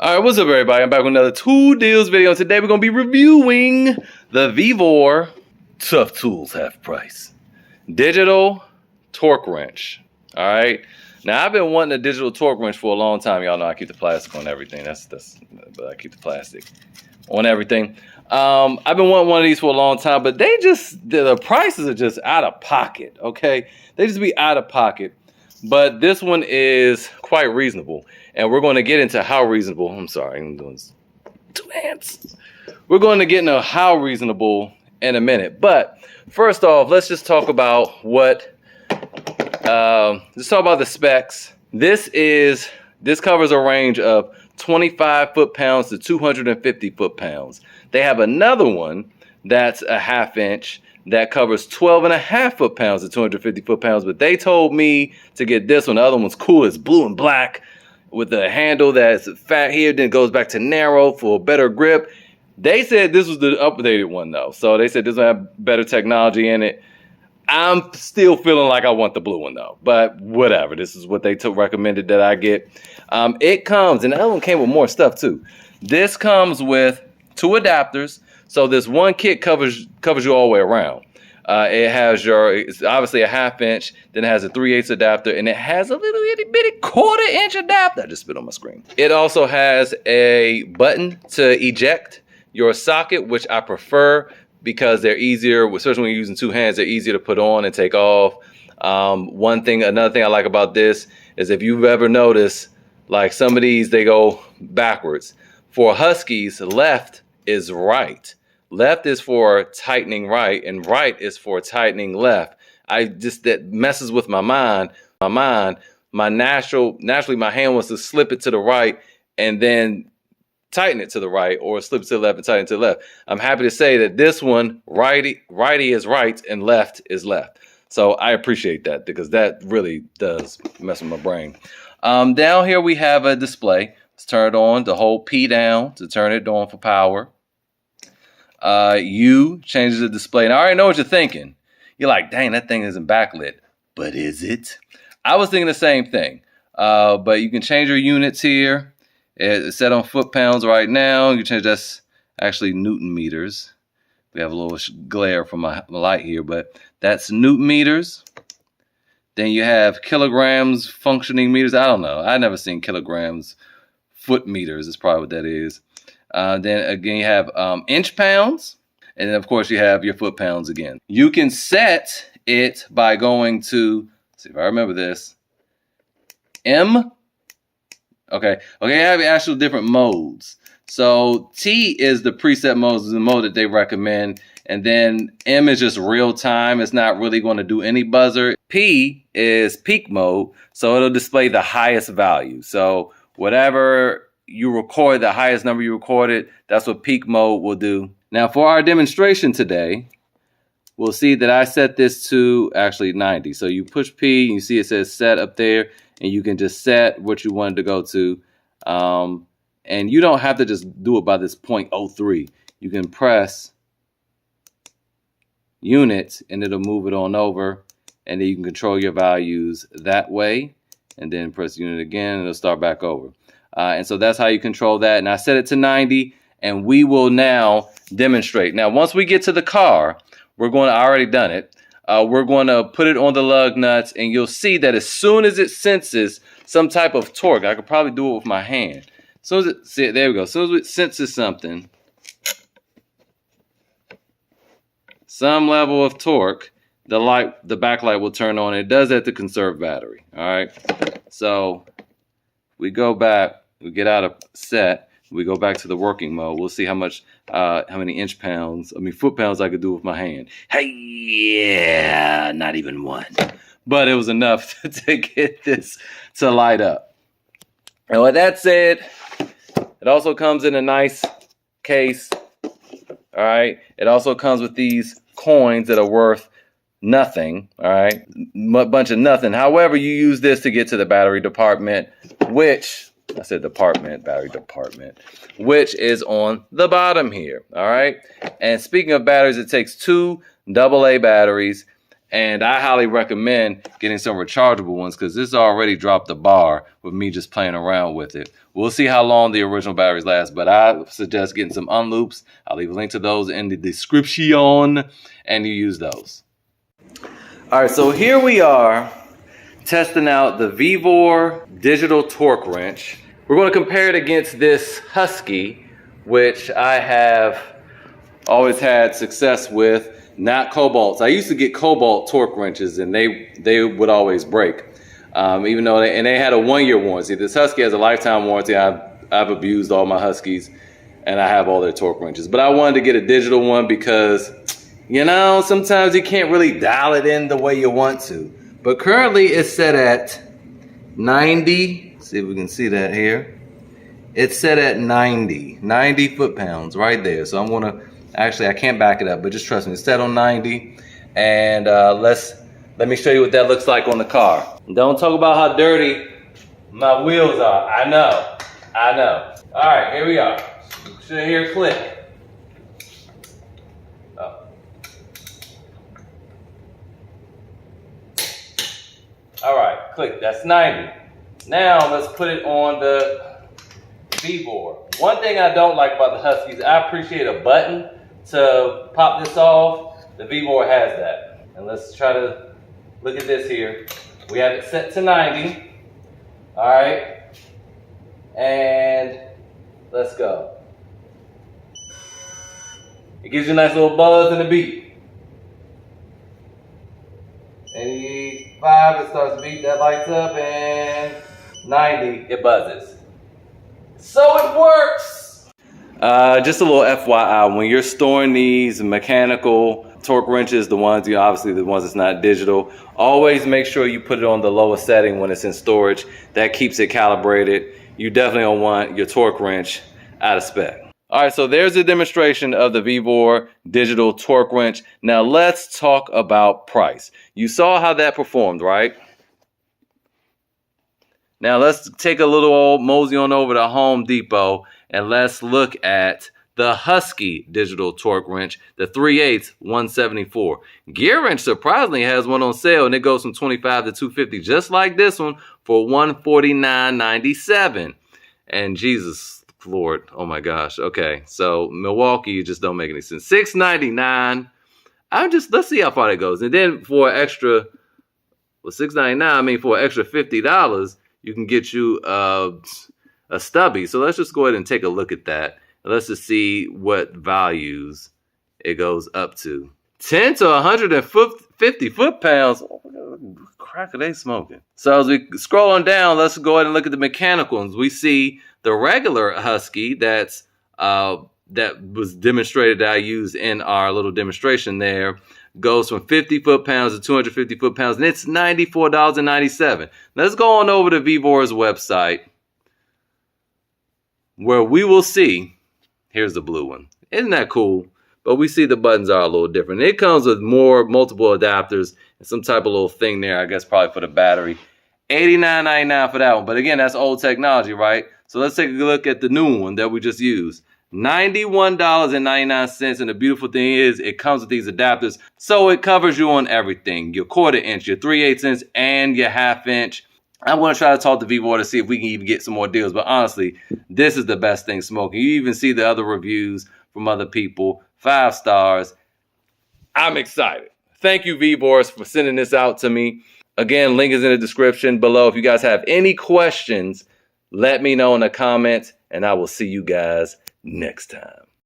All right, what's up, everybody? I'm back with another Tool Deals video. Today, we're going to be reviewing the Vevor Tough Tools Half Price Digital Torque Wrench. All right. Now, I've been wanting a digital torque wrench for a long time. Y'all know I keep the plastic on everything. But I keep the plastic on everything. I've been wanting one of these for a long time, but the prices are just out of pocket. Okay, they just be out of pocket. But this one is quite reasonable, and we're going to get into how reasonable. I'm sorry, I'm doing two hands. We're going to get into how reasonable in a minute. But first off, let's just talk about let's talk about the specs. This covers a range of 25 foot-pounds to 250 foot-pounds. They have another one that's a ½ inch that covers 12.5 foot-pounds to 250 foot-pounds, but they told me to get this one. The other one's cool. It's blue and black with a handle that's fat here, then goes back to narrow for better grip. They said this was the updated one, though. So they said this one have better technology in it. I'm still feeling like I want the blue one, though. But whatever. This is what they recommended that I get. It comes, and the other one came with more stuff, too. This comes with 2 adapters. So this one kit covers you all the way around. It's obviously a ½ inch, then it has a 3/8 adapter, and it has a little itty bitty 1/4 inch adapter. I just spit on my screen. It also has a button to eject your socket, which I prefer because they're easier, especially when you're using 2 hands, they're easier to put on and take off. Another thing I like about this is if you've ever noticed, like some of these, they go backwards. For Huskies, left is right. Left is for tightening right, and right is for tightening left. That messes with my mind. Naturally, my hand wants to slip it to the right and then tighten it to the right, or slip it to the left and tighten it to the left. I'm happy to say that this one, righty is right and left is left. So I appreciate that because that really does mess with my brain. Down here we have a display. Let's turn it on to hold P down to turn it on for power. U changes the display. And I already know what you're thinking. You're like, dang, that thing isn't backlit. But is it? I was thinking the same thing. But you can change your units here. It's set on foot-pounds right now. You can change that's actually Newton meters. We have a little glare from my light here, but that's Newton meters. Then you have kilograms, functioning meters. I don't know. I've never seen kilograms. Foot meters is probably what that is. Then again, you have inch pounds, and then of course you have your foot pounds again. You can set it by going to, let's see if I remember this, M. Okay, I have actual different modes. So T is the preset mode, is the mode that they recommend, and then M is just real time. It's not really going to do any buzzer. P is peak mode, so it'll display the highest value. So whatever you record, the highest number you recorded, that's what peak mode will do. Now for our demonstration today, we'll see that I set this to actually 90. So you push P, and you see it says set up there, and you can just set what you wanted to go to. And you don't have to just do it by this 0.03. You can press units, and it'll move it on over, and then you can control your values that way, and then press unit again, and it'll start back over. And so that's how you control that. And I set it to 90, and we will now demonstrate. Now, once we get to the car, I already done it. We're going to put it on the lug nuts, and you'll see that as soon as it senses some type of torque, I could probably do it with my hand. As soon as there we go. As soon as it senses something, some level of torque, the backlight will turn on. It does that to conserve battery. All right. So we go back, we get out of set, we go back to the working mode. We'll see how many foot-pounds I could do with my hand. Hey, yeah, not even one. But it was enough to get this to light up. And with that said, it also comes in a nice case. All right. It also comes with these coins that are worth nothing. All right. A bunch of nothing. However, you use this to get to the battery department, which battery department, which is on the bottom here. All right. And speaking of batteries, it takes 2 AA batteries. And I highly recommend getting some rechargeable ones because this already dropped the bar with me just playing around with it. We'll see how long the original batteries last, but I suggest getting some unloops. I'll leave a link to those in the description, and you use those. All right, so here we are testing out the Vevor Digital Torque Wrench. We're going to compare it against this Husky, which I have always had success with, not Cobalts. I used to get Cobalt torque wrenches, and they would always break, even though they had a 1-year warranty. This Husky has a lifetime warranty. I've abused all my Huskies, and I have all their torque wrenches. But I wanted to get a digital one because, you know, sometimes you can't really dial it in the way you want to. But currently it's set at 90. See if we can see that here. It's set at 90 foot-pounds right there. So I'm gonna, actually I can't back it up, but just trust me, it's set on 90. And let me show you what that looks like on the car. Don't talk about how dirty my wheels are. I know. All right, here we are. Should hear a click. Oh. All right, click, that's 90. Now let's put it on the Vevor. One thing I don't like about the Huskies, I appreciate a button to pop this off. The Vevor has that. And let's try to look at this here. We have it set to 90. All right. And let's go. It gives you a nice little buzz and a beat. 85, it starts to beat, that lights up, and 90, it buzzes. So it works! Just a little FYI, when you're storing these mechanical torque wrenches, obviously the ones that's not digital, always make sure you put it on the lowest setting when it's in storage. That keeps it calibrated. You definitely don't want your torque wrench out of spec. All right, so there's a demonstration of the Vevor Digital Torque Wrench. Now let's talk about price. You saw how that performed, right? Now let's take a little old mosey on over to Home Depot and let's look at the Husky Digital Torque Wrench, the 3/8 174. Gear Wrench surprisingly has one on sale, and it goes from $25 to $250, just like this one, for $149.97. And Jesus Lord, oh my gosh. Okay, so Milwaukee, you just don't make any sense. $6.99. Let's see how far that goes. And then for extra, well, $6.99, I mean for an extra $50, you can get you a stubby. So let's just go ahead and take a look at that. And let's just see what values it goes up to. 10 to 150 foot-pounds. What crack are they smoking? So as we scroll on down, let's go ahead and look at the mechanical ones. We see the regular Husky that was demonstrated that I used in our little demonstration there goes from 50 foot-pounds to 250 foot-pounds, and it's $94.97. Let's go on over to Vevor's website where we will see, here's the blue one. Isn't that cool? But we see the buttons are a little different. It comes with multiple adapters and some type of little thing there, I guess probably for the battery. $89.99 for that one. But again, that's old technology, right? So let's take a look at the new one that we just used. $91.99. And the beautiful thing is it comes with these adapters. So it covers you on everything. Your 1/4 inch, your 3/8 inch, and your 1/2 inch. I'm going to try to talk to Vevor to see if we can even get some more deals. But honestly, this is the best thing smoking. You even see the other reviews from other people. 5 stars. I'm excited. Thank you, Vevor, for sending this out to me. Again, link is in the description below. If you guys have any questions, let me know in the comments, and I will see you guys next time.